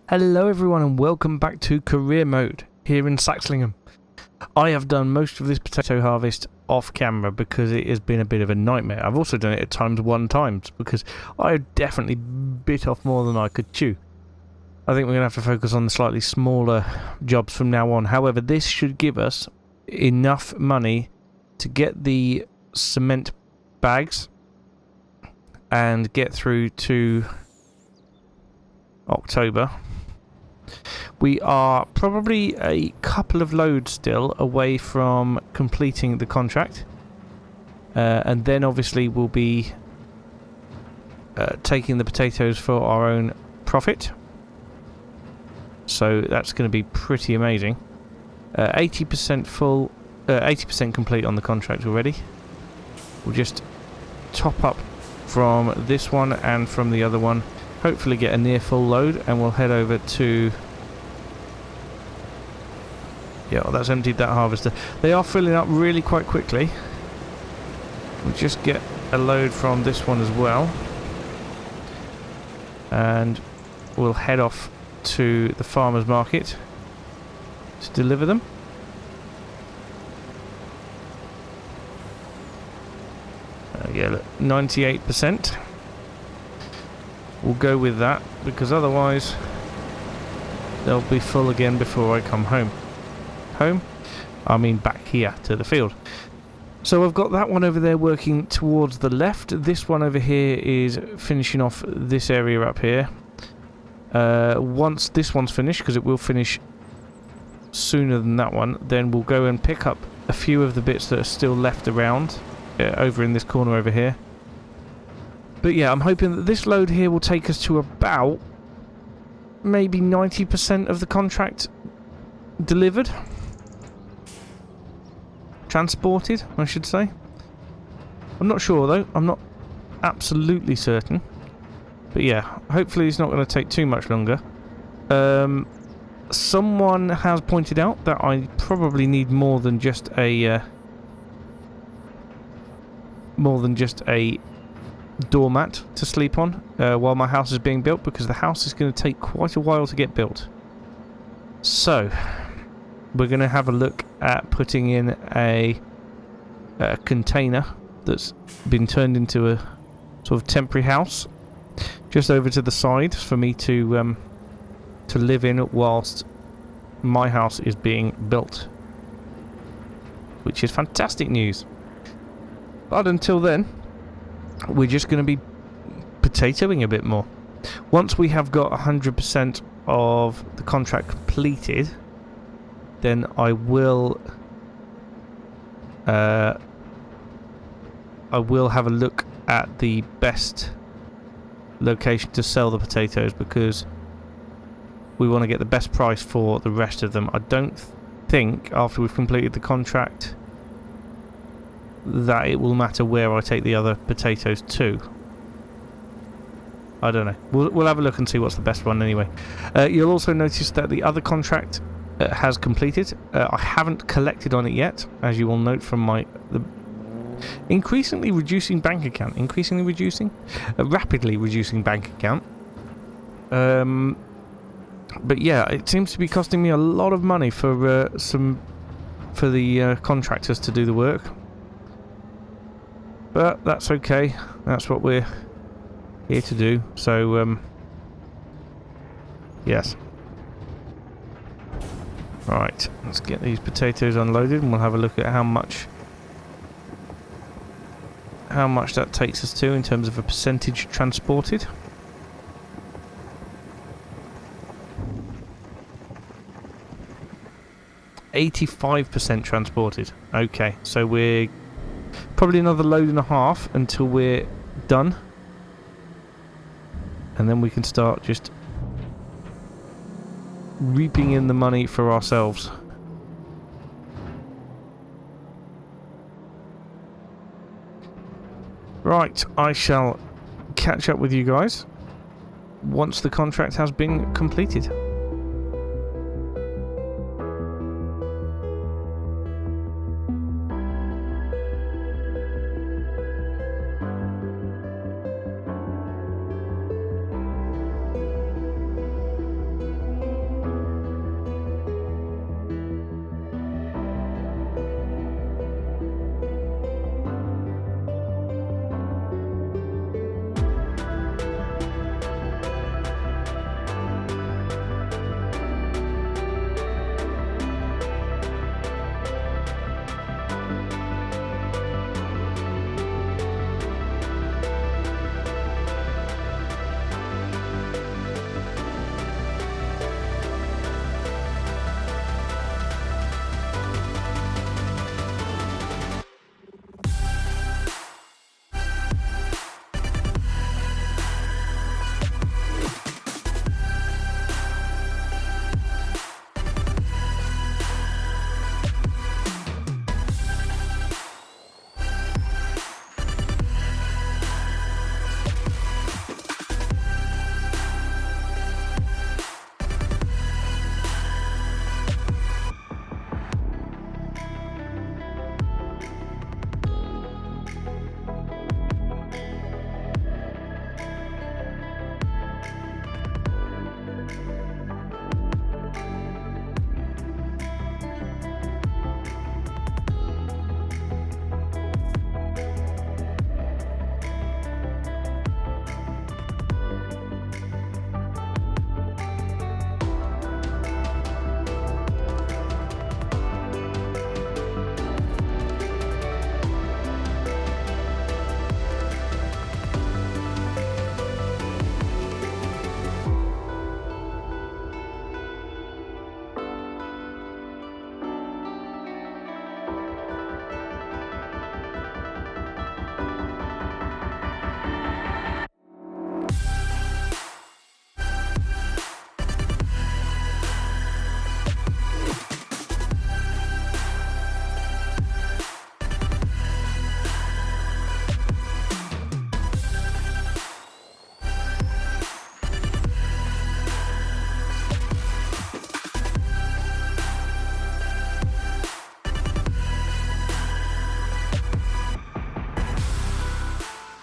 Hello everyone and welcome back to career mode here in Saxlingham. I have done most of this potato harvest off camera because it has been a bit of a nightmare. I've also done it at times because I definitely bit off more than I could chew. I think we're going to have to focus on the slightly smaller jobs from now on. However, this should give us enough money to get the cement bags and get through to October. We are probably a couple of loads still away from completing the contract, and then obviously we'll be taking the potatoes for our own profit, so that's going to be pretty amazing. 80% full, 80% complete on the contract already. We'll just top up from this one and from the other one, hopefully get a near full load, and we'll head over to... Yeah, well, that's emptied that harvester. They are filling up really quite quickly. We'll just get a load from this one as well, and we'll head off to the farmer's market to deliver them. Yeah, look, 98%. We'll go with that, because otherwise they'll be full again before I come home. I mean back here to the field. So I've got that one over there working towards the left. This one over here is finishing off this area up here. Once this one's finished, because it will finish sooner than that one, then we'll go and pick up a few of the bits that are still left around over in this corner over here. But yeah, I'm hoping that this load here will take us to about maybe 90% of the contract delivered. Transported, I should say. I'm not sure though. I'm not absolutely certain. But yeah, hopefully it's not going to take too much longer. Someone has pointed out that I probably need more than just a doormat to sleep on while my house is being built, because the house is going to take quite a while to get built. So we're going to have a look at putting in a container that's been turned into a sort of temporary house just over to the side for me to live in whilst my house is being built, which is fantastic news. But until then, we're just going to be potatoing a bit more. Once we have got 100% of the contract completed, then I will have a look at the best location to sell the potatoes, because we want to get the best price for the rest of them. I don't think after we've completed the contract that it will matter where I take the other potatoes to. I don't know. We'll have a look and see what's the best one anyway. You'll also notice that the other contract has completed. I haven't collected on it yet, as you will note from the rapidly reducing bank account. But yeah, it seems to be costing me a lot of money for the contractors to do the work. But that's okay. That's what we're here to do. So yes. Right, let's get these potatoes unloaded, and we'll have a look at how much that takes us to in terms of a percentage transported. %85 transported. Okay, so we're probably another load and a half until we're done, and then we can start just reaping in the money for ourselves. Right, I shall catch up with you guys once the contract has been completed.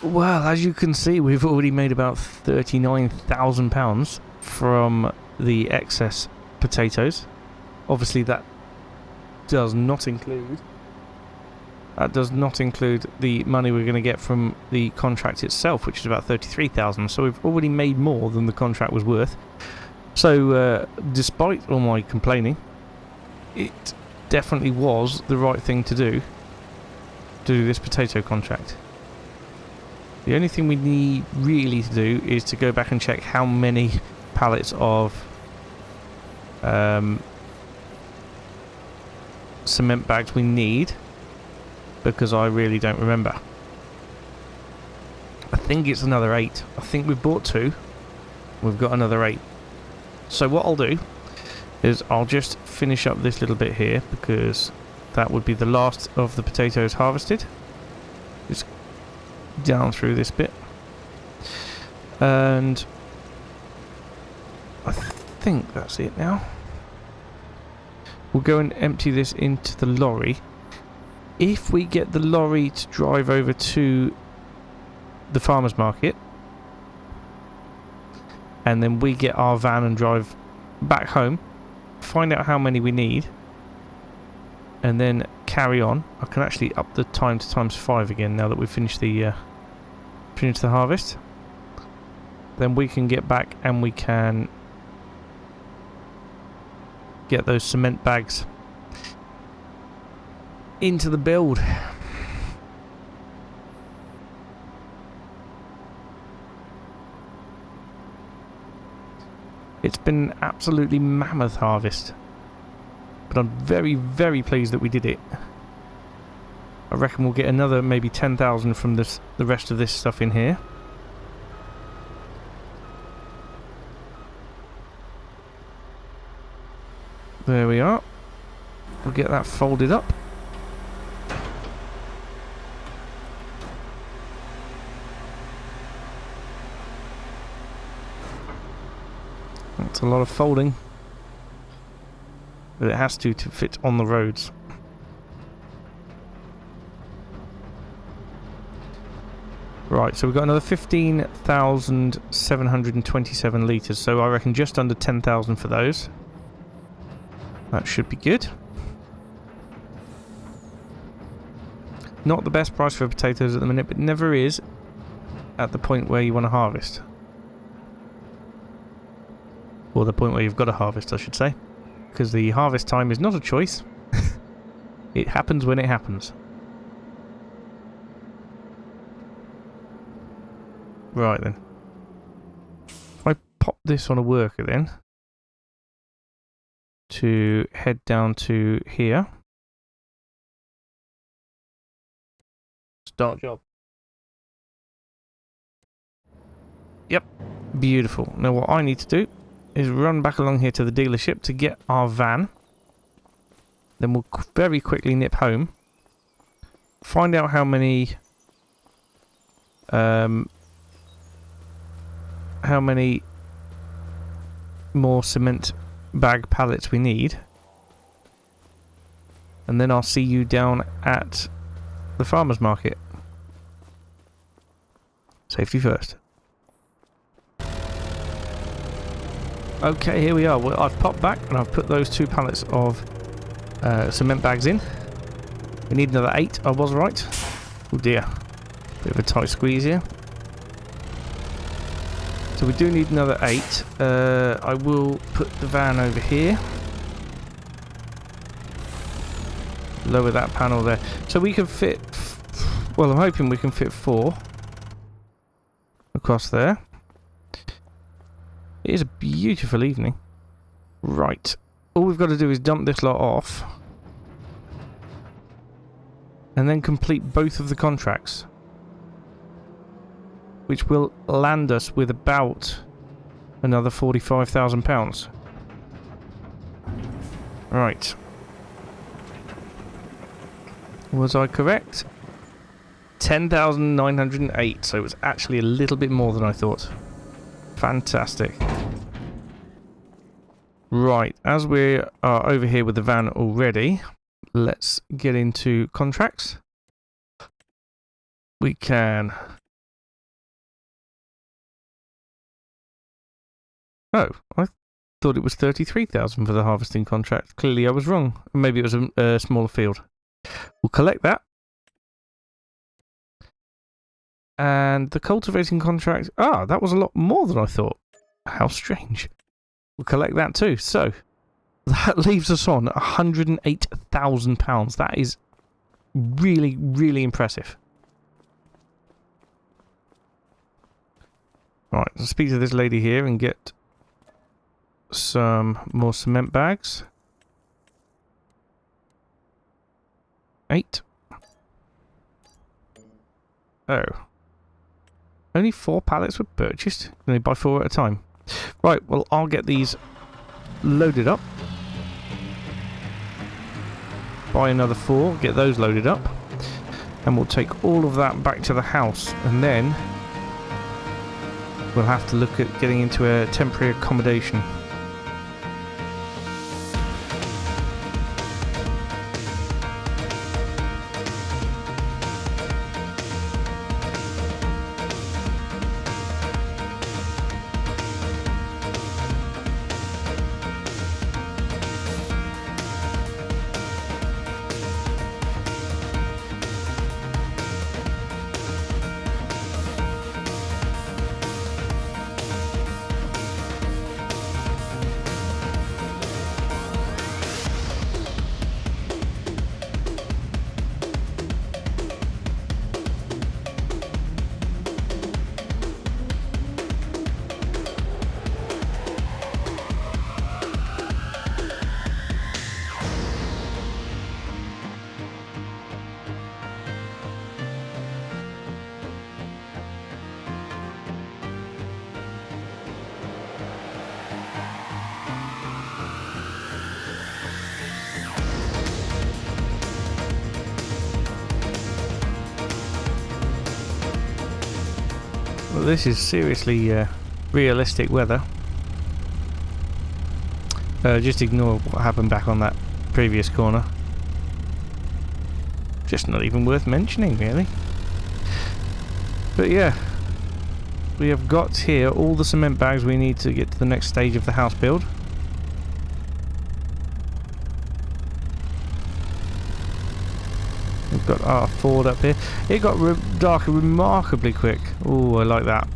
Well, as you can see, we've already made about £39,000 from the excess potatoes. Obviously, that does not include the money we're going to get from the contract itself, which is about 33,000. So we've already made more than the contract was worth. So despite all my complaining, it definitely was the right thing to do this potato contract. The only thing we need really to do is to go back and check how many pallets of cement bags we need, because I really don't remember. I think it's another 8. I think we've bought 2. We've got another 8. So what I'll do is I'll just finish up this little bit here, because that would be the last of the potatoes harvested. Just down through this bit. And I think that's it now. We'll go and empty this into the lorry. If we get the lorry to drive over to the farmer's market, and then we get our van and drive back home, find out how many we need, and then carry on. I can actually up the time to ×5 again now that we've finished the harvest. Then we can get back and we can get those cement bags into the build. It's been an absolutely mammoth harvest, but I'm very, very pleased that we did it. I reckon we'll get another maybe 10,000 from the rest of this stuff in here. There we are. We'll get that folded up. That's a lot of folding, but it has to fit on the roads. Right, so we've got another 15,727 litres, so I reckon just under 10,000 for those. That should be good. Not the best price for potatoes at the minute, but never is at the point where you want to harvest. Or the point where you've got to harvest, I should say. Because the harvest time is not a choice. It happens when it happens. Right then. If I pop this on a worker then, to head down to here. Start job. Yep, beautiful. Now what I need to do is run back along here to the dealership to get our van. Then we'll very quickly nip home. Find out how many more cement bag pallets we need, and then I'll see you down at the farmer's market. Safety first. Okay, here we are. Well, I've popped back and I've put those 2 pallets of cement bags in. We need another 8. I was right. Oh dear, bit of a tight squeeze here. So we do need another 8. I will put the van over here. Lower that panel there. So we can fit... Well, I'm hoping we can fit 4 across there. It is a beautiful evening. Right. All we've got to do is dump this lot off. And then complete both of the contracts, which will land us with about another £45,000. Right. Was I correct? 10,908, so it was actually a little bit more than I thought. Fantastic. Right, as we are over here with the van already, let's get into contracts. We can Oh, I thought it was 33,000 for the harvesting contract. Clearly I was wrong. Maybe it was a smaller field. We'll collect that. And the cultivating contract... Ah, that was a lot more than I thought. How strange. We'll collect that too. So, that leaves us on £108,000. That is really, really impressive. Right, let's speak to this lady here and get some more cement bags. 8. Oh. Only 4 pallets were purchased? Only buy 4 at a time. Right, well, I'll get these loaded up. Buy another 4, get those loaded up. And we'll take all of that back to the house. And then we'll have to look at getting into a temporary accommodation. Well, this is seriously realistic weather. Just ignore what happened back on that previous corner. Just not even worth mentioning, really. But yeah, we have got here all the cement bags we need to get to the next stage of the house build. We've got our Ford up here. It got dark remarkably quick. Oh, I like that.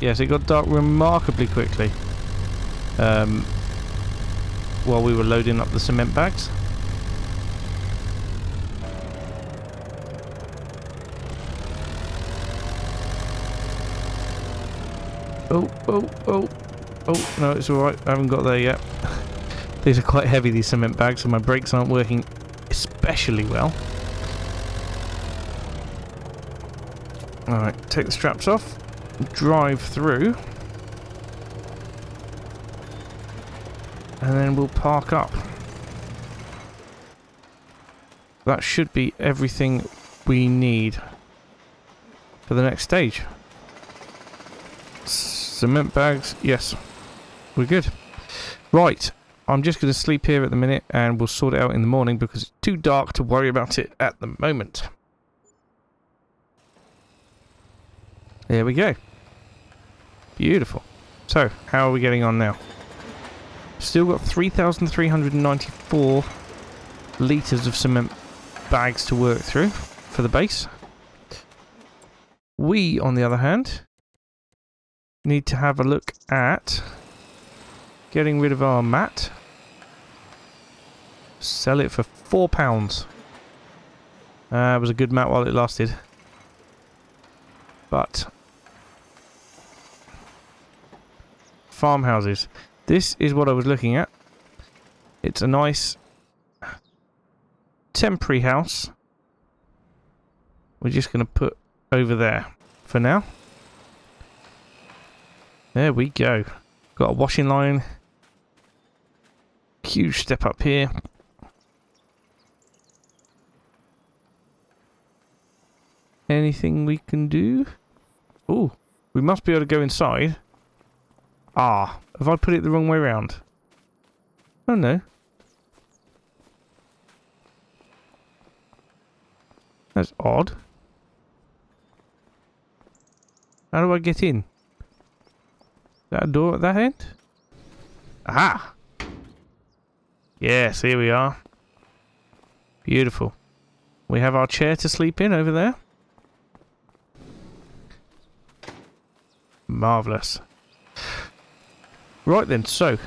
Yes, it got dark remarkably quickly. While we were loading up the cement bags. Oh, no, it's alright. I haven't got there yet. These are quite heavy, these cement bags, so my brakes aren't working especially well. Alright, take the straps off, drive through, and then we'll park up. That should be everything we need for the next stage. Cement bags, yes, we're good. Right, I'm just going to sleep here at the minute and we'll sort it out in the morning because it's too dark to worry about it at the moment. There we go. Beautiful. So, how are we getting on now? Still got 3,394 litres of cement bags to work through for the base. We, on the other hand, need to have a look at getting rid of our mat. Sell it for £4. It was a good mat while it lasted. But farmhouses. This is what I was looking at. It's a nice temporary house. We're just going to put over there for now. There we go. Got a washing line. Huge step up here. Anything we can do? Oh, we must be able to go inside. Ah, have I put it the wrong way around? Oh no. That's odd. How do I get in? That a door at that end? Aha! Yes, here we are. Beautiful. We have our chair to sleep in over there. Marvellous. Right then, so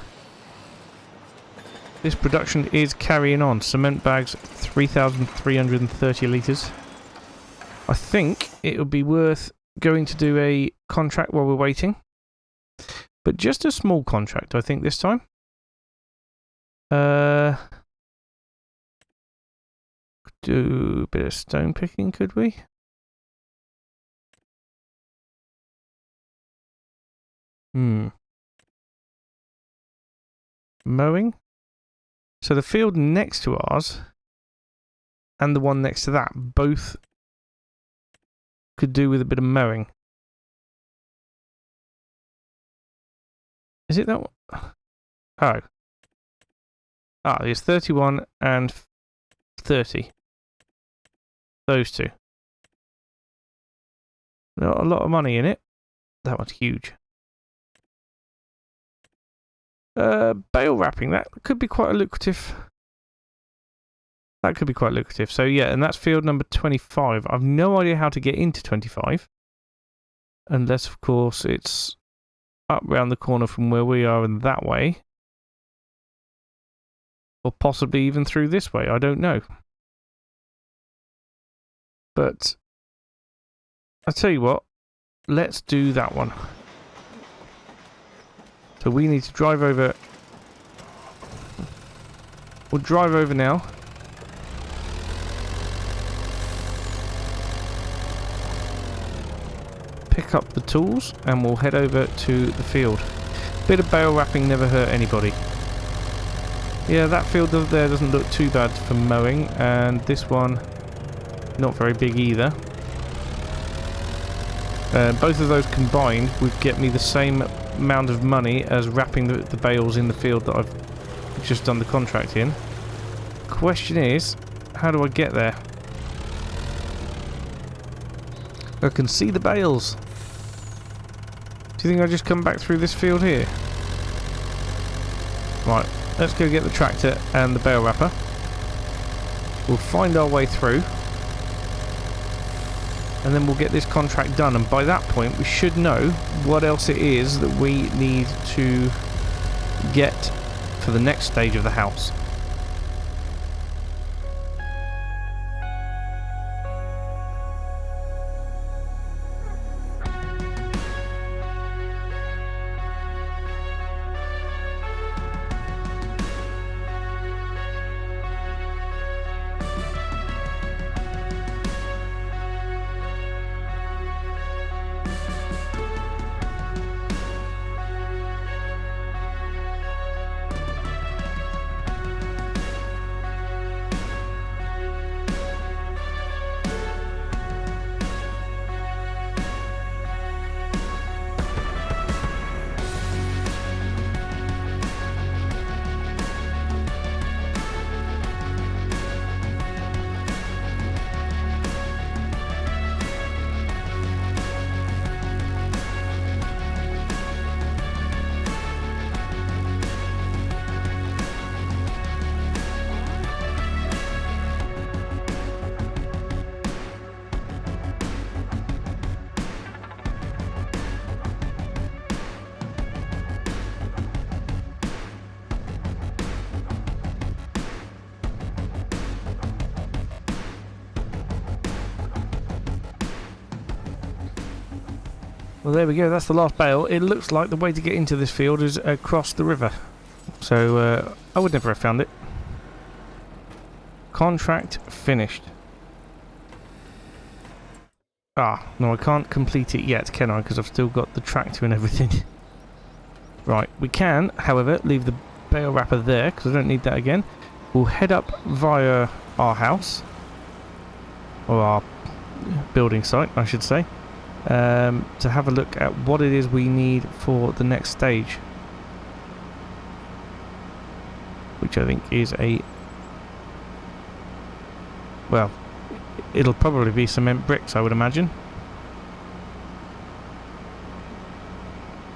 this production is carrying on. Cement bags, 3,330 litres. I think it would be worth going to do a contract while we're waiting. But just a small contract, I think, this time. Do a bit of stone picking, could we? Mowing. So the field next to ours and the one next to that both could do with a bit of mowing. Is it that one? Oh. Ah, there's 31 and 30. Those two. Not a lot of money in it. That one's huge. Bale wrapping, that could be quite a lucrative. That could be quite lucrative. So yeah, and that's field number 25. I've no idea how to get into 25. Unless, of course, it's up round the corner from where we are and that way. Or possibly even through this way, I don't know. But I'll tell you what, let's do that one. So we need to drive over. We'll drive over now. Pick up the tools and we'll head over to the field. Bit of bale wrapping never hurt anybody. Yeah, that field there doesn't look too bad for mowing, and this one not very big either. Both of those combined would get me the same amount of money as wrapping the bales in the field that I've just done the contract in. Question is, how do I get there? I can see the bales. Do you think I just come back through this field here? Right, let's go get the tractor and the bale wrapper. We'll find our way through. And then we'll get this contract done, and by that point we should know what else it is that we need to get for the next stage of the house. Well, there we go, that's the last bale. It looks like the way to get into this field is across the river. So, I would never have found it. Contract finished. Ah, no, I can't complete it yet, can I? Because I've still got the tractor and everything. Right, we can, however, leave the bale wrapper there, because I don't need that again. We'll head up via our house. Or our building site, I should say. To have a look at what it is we need for the next stage, which I think is well, it'll probably be cement bricks, I would imagine.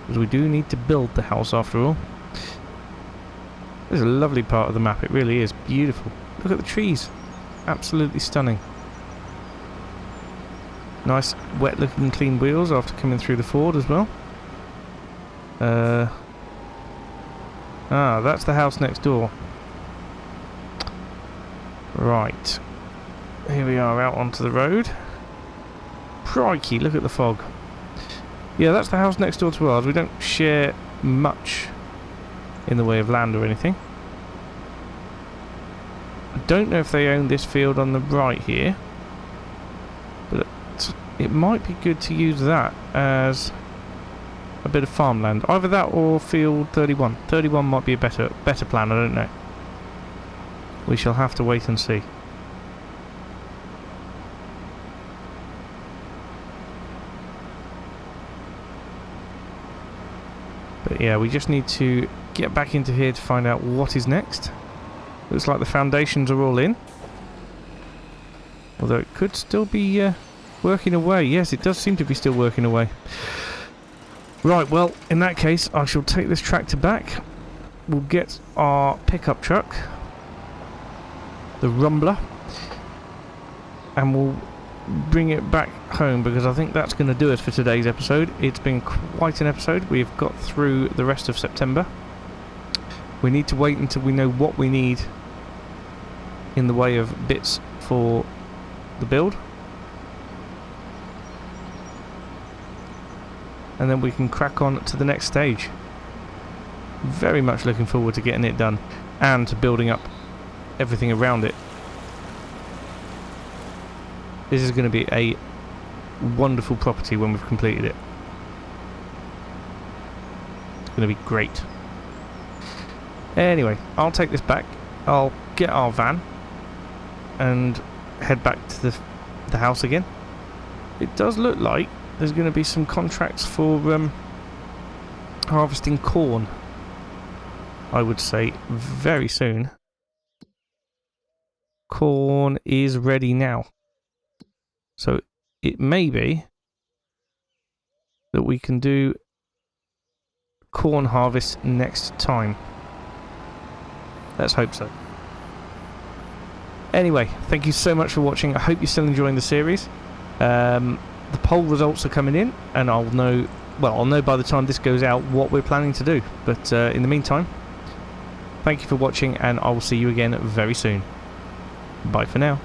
because we do need to build the house after all. This is a lovely part of the map, it really is beautiful. Look at the trees, absolutely stunning. Nice wet looking clean wheels after coming through the ford as well. That's the house next door. Right, here we are out onto the road. Crikey, look at the fog. Yeah, that's the house next door to ours. We don't share much in the way of land or anything. I don't know if they own this field on the right here, but it might be good to use that as a bit of farmland. Either that or field 31. 31 might be a better plan, I don't know. We shall have to wait and see. But yeah, we just need to get back into here to find out what is next. Looks like the foundations are all in. Although it could still be working away. Yes, it does seem to be still working away. Right, well, in that case, I shall take this tractor back. We'll get our pickup truck, the Rumbler, and we'll bring it back home, because I think that's going to do us for today's episode. It's been quite an episode. We've got through the rest of September. We need to wait until we know what we need in the way of bits for the build, and then we can crack on to the next stage. Very much looking forward to getting it done and to building up everything around it. This is going to be a wonderful property when we've completed it. It's going to be great. Anyway, I'll take this back. I'll get our van and head back to the house again. It does look like there's going to be some contracts for harvesting corn, I would say, very soon. Corn is ready now. So it may be that we can do corn harvest next time. Let's hope so. Anyway, thank you so much for watching. I hope you're still enjoying the series. The poll results are coming in, and I'll know by the time this goes out what we're planning to do. But in the meantime, thank you for watching, and I will see you again very soon. Bye for now.